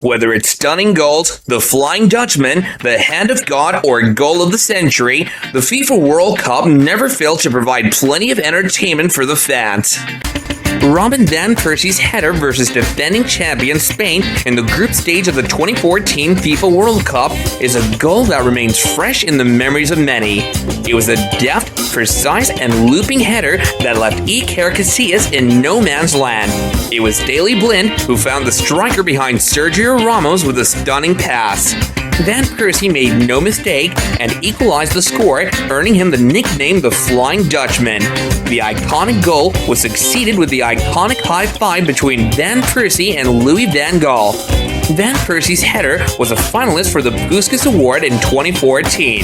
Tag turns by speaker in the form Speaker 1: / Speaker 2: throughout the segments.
Speaker 1: Whether it's stunning goals, the Flying Dutchman, the Hand of God, or Goal of the Century, the FIFA World Cup never failed to provide plenty of entertainment for the fans. Robin Van Persie's header versus defending champion Spain in the group stage of the 2014 FIFA World Cup is a goal that remains fresh in the memories of many. It was a deft, precise, and looping header that left Iker Casillas in no man's land. It was Daley Blind who found the striker behind Sergio Ramos with a stunning pass. Van Persie made no mistake and equalized the score, earning him the nickname the Flying Dutchman. The iconic goal was succeeded with the iconic high five between Van Persie and Louis van Gaal. Van Persie's header was a finalist for the Puskas Award in 2014.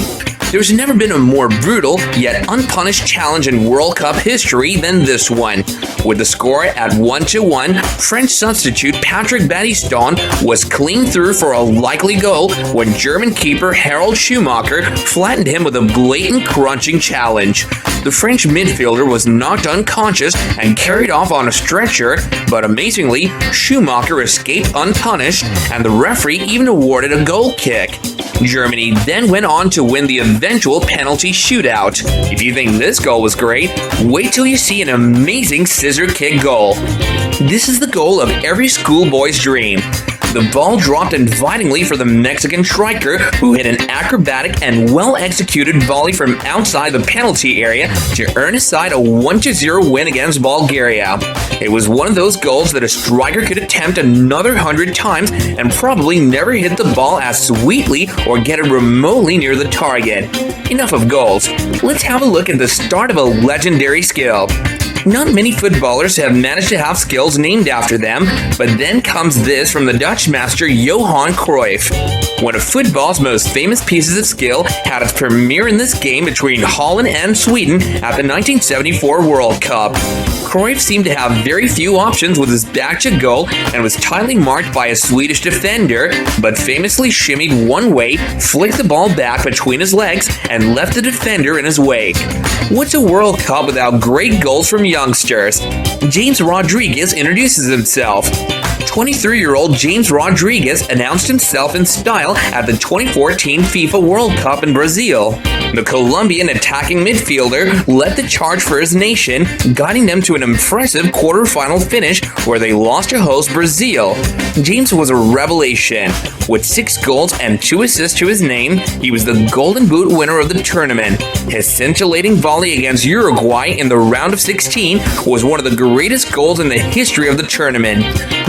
Speaker 1: There's never been a more brutal, yet unpunished challenge in World Cup history than this one. With the score at 1-1, French substitute Patrick Battiston was clean through for a likely goal when German keeper Harald Schumacher flattened him with a blatant crunching challenge. The French midfielder was knocked unconscious and carried off on a stretcher, but amazingly, Schumacher escaped unpunished, and the referee even awarded a goal kick. Germany then went on to win the eventual penalty shootout. If you think this goal was great, wait till you see an amazing scissor kick goal. This is the goal of every schoolboy's dream. The ball dropped invitingly for the Mexican striker, who hit an acrobatic and well-executed volley from outside the penalty area to earn his side a 1-0 win against Bulgaria. It was one of those goals that a striker could attempt another 100 times and probably never hit the ball as sweetly or get it remotely near the target. Enough of goals. Let's have a look at the start of a legendary skill. Not many footballers have managed to have skills named after them, but then comes this from the Dutch master Johan Cruyff. One of football's most famous pieces of skill had its premiere in this game between Holland and Sweden at the 1974 World Cup. Cruyff seemed to have very few options with his back to goal and was tightly marked by a Swedish defender, but famously shimmied one way, flicked the ball back between his legs, and left the defender in his wake. What's a World Cup without great goals from youngsters? James Rodriguez introduces himself. 23-year-old James Rodriguez announced himself in style at the 2014 FIFA World Cup in Brazil. The Colombian attacking midfielder led the charge for his nation, guiding them to an impressive quarterfinal finish where they lost to host Brazil. James was a revelation. With 6 goals and 2 assists to his name, he was the Golden Boot winner of the tournament. His scintillating volley against Uruguay in the round of 16 was one of the greatest goals in the history of the tournament.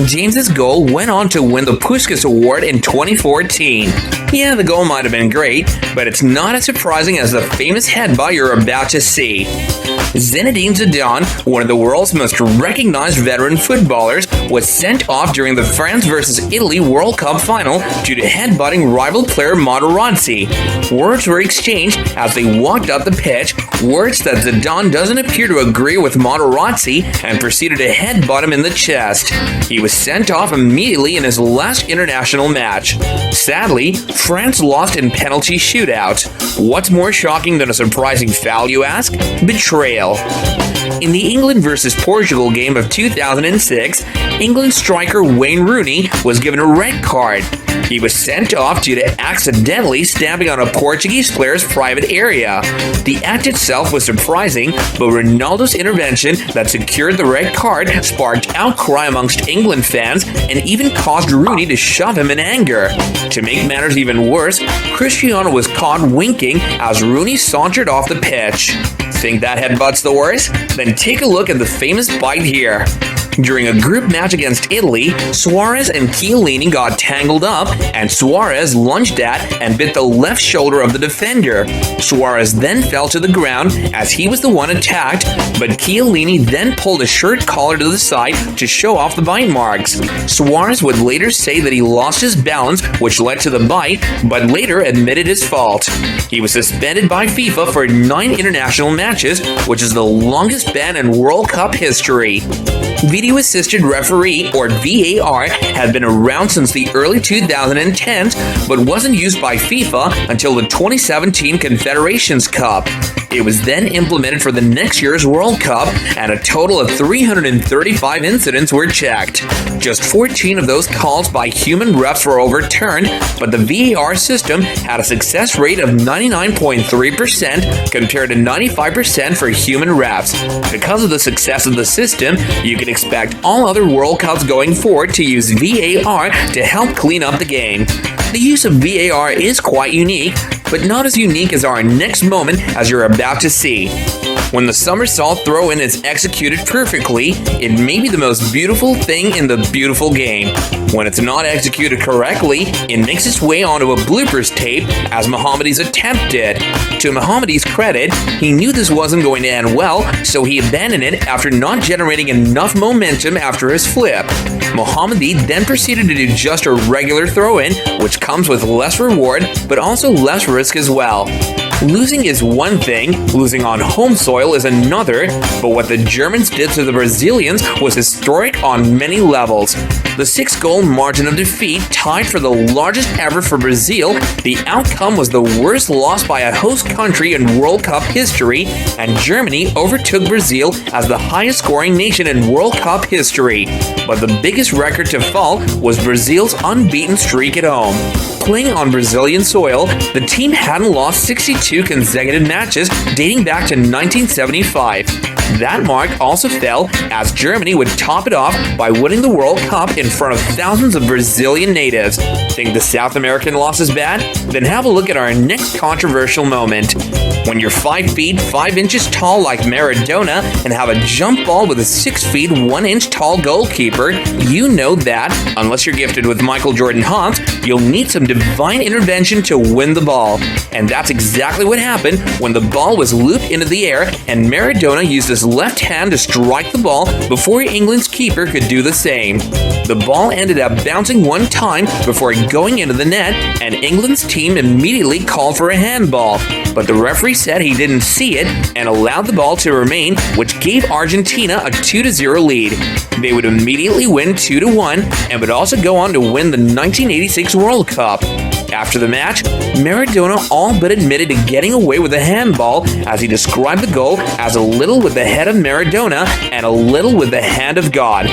Speaker 1: James's goal went on to win the Puskas Award in 2014. Yeah, the goal might have been great, but it's not as surprising as the famous headbutt you're about to see. Zinedine Zidane, one of the world's most recognized veteran footballers, was sent off during the France vs. Italy World Cup final due to headbutting rival player Materazzi. Words were exchanged as they walked up the pitch, words that Zidane doesn't appear to agree with Materazzi and proceeded to headbutt him in the chest. He was sent off immediately in his last international match. Sadly, France lost in penalty shootout. What's more shocking than a surprising foul, you ask? Betrayal. In the England vs. Portugal game of 2006, England striker Wayne Rooney was given a red card. He was sent off due to accidentally stamping on a Portuguese player's private area. The act itself was surprising, but Ronaldo's intervention that secured the red card sparked outcry amongst England fans and even caused Rooney to shove him in anger. To make matters even worse, Cristiano was caught winking as Rooney sauntered off the pitch. Think that headbutt's the worst? Then take a look at the famous bite here. During a group match against Italy, Suarez and Chiellini got tangled up, and Suarez lunged at and bit the left shoulder of the defender. Suarez then fell to the ground as he was the one attacked, but Chiellini then pulled his shirt collar to the side to show off the bite marks. Suarez would later say that he lost his balance, which led to the bite, but later admitted his fault. He was suspended by FIFA for 9 international matches, which is the longest ban in World Cup history. Video-assisted referee, or VAR, had been around since the early 2010s, but wasn't used by FIFA until the 2017 Confederations Cup. It was then implemented for the next year's World Cup, and a total of 335 incidents were checked. Just 14 of those calls by human refs were overturned, but the VAR system had a success rate of 99.3% compared to 95% for human refs. Because of the success of the system, you can expect all other World Cups going forward to use VAR to help clean up the game. The use of VAR is quite unique, but not as unique as our next moment, as you're about to see. When the somersault throw-in is executed perfectly, it may be the most beautiful thing in the beautiful game. When it's not executed correctly, it makes its way onto a bloopers tape, as Mohammedi's attempt did. To Mohammedi's credit, he knew this wasn't going to end well, so he abandoned it after not generating enough momentum after his flip. Mohammedi then proceeded to do just a regular throw-in, which comes with less reward, but also less risk as well. Losing is one thing, losing on home soil is another, but what the Germans did to the Brazilians was historic on many levels. The 6-goal margin of defeat tied for the largest ever for Brazil. The outcome was the worst loss by a host country in World Cup history, and Germany overtook Brazil as the highest scoring nation in World Cup history. But the biggest record to fall was Brazil's unbeaten streak at home. Playing on Brazilian soil, the team hadn't lost 62 consecutive matches dating back to 1975. That mark also fell as Germany would top it off by winning the World Cup in front of thousands of Brazilian natives. Think the South American loss is bad? Then have a look at our next controversial moment. When you're 5 feet 5 inches tall like Maradona and have a jump ball with a 6 feet 1 inch tall goalkeeper, you know that, unless you're gifted with Michael Jordan Hobbs, you'll need some divine intervention to win the ball. And that's exactly what happened when the ball was looped into the air and Maradona used his left hand to strike the ball before England's keeper could do the same. The ball ended up bouncing one time before going into the net, and England's team immediately called for a handball. But the referee said he didn't see it and allowed the ball to remain, which gave Argentina a 2-0 lead. They would immediately win 2-1 and would also go on to win the 1986 World Cup. After the match, Maradona all but admitted to getting away with a handball, as he described the goal as a little with the head of Maradona and a little with the hand of God.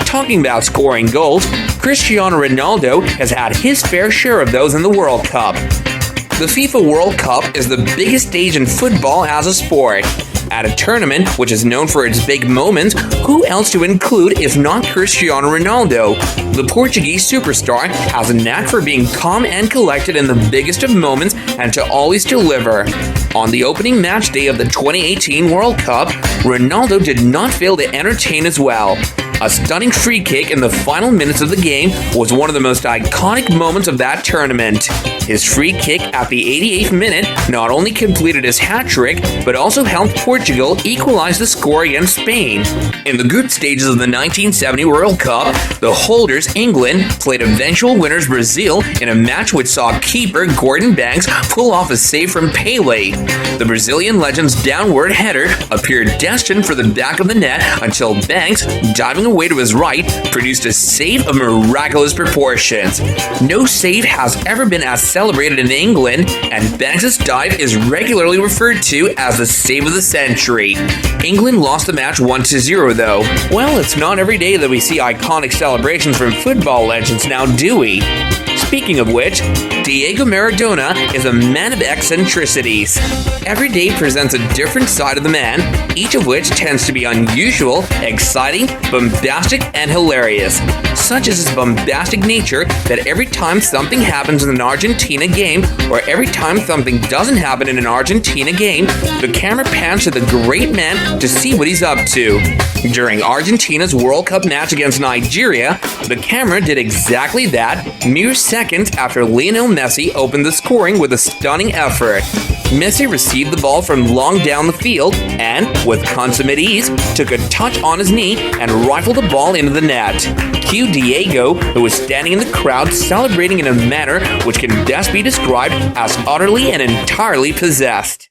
Speaker 1: Talking about scoring goals, Cristiano Ronaldo has had his fair share of those in the World Cup. The FIFA World Cup is the biggest stage in football as a sport. At a tournament which is known for its big moments, who else to include if not Cristiano Ronaldo? The Portuguese superstar has a knack for being calm and collected in the biggest of moments and to always deliver. On the opening match day of the 2018 World Cup, Ronaldo did not fail to entertain as well. A stunning free kick in the final minutes of the game was one of the most iconic moments of that tournament. His free kick at the 88th minute not only completed his hat-trick, but also helped Portugal equalize the score against Spain. In the group stages of the 1970 World Cup, the holders England played eventual winners Brazil in a match which saw keeper Gordon Banks pull off a save from Pele. The Brazilian legend's downward header appeared destined for the back of the net until Banks, diving away to his right, produced a save of miraculous proportions. No save has ever been as celebrated in England, and Banks' dive is regularly referred to as the save of the century. England lost the match 1-0 though. Well, it's not every day that we see iconic celebrations from football legends now, do we? Speaking of which, Diego Maradona is a man of eccentricities. Every day presents a different side of the man, each of which tends to be unusual, exciting, bombastic, and hilarious. Such is his bombastic nature that every time something happens in an Argentina game, or every time something doesn't happen in an Argentina game, the camera pans to the great man to see what he's up to. During Argentina's World Cup match against Nigeria, the camera did exactly that mere seconds after Lionel Messi opened the scoring with a stunning effort. Messi received the ball from long down the field and, with consummate ease, took a touch on his knee and rifled the ball into the net. Cue Diego, who was standing in the crowd celebrating in a manner which can best be described as utterly and entirely possessed.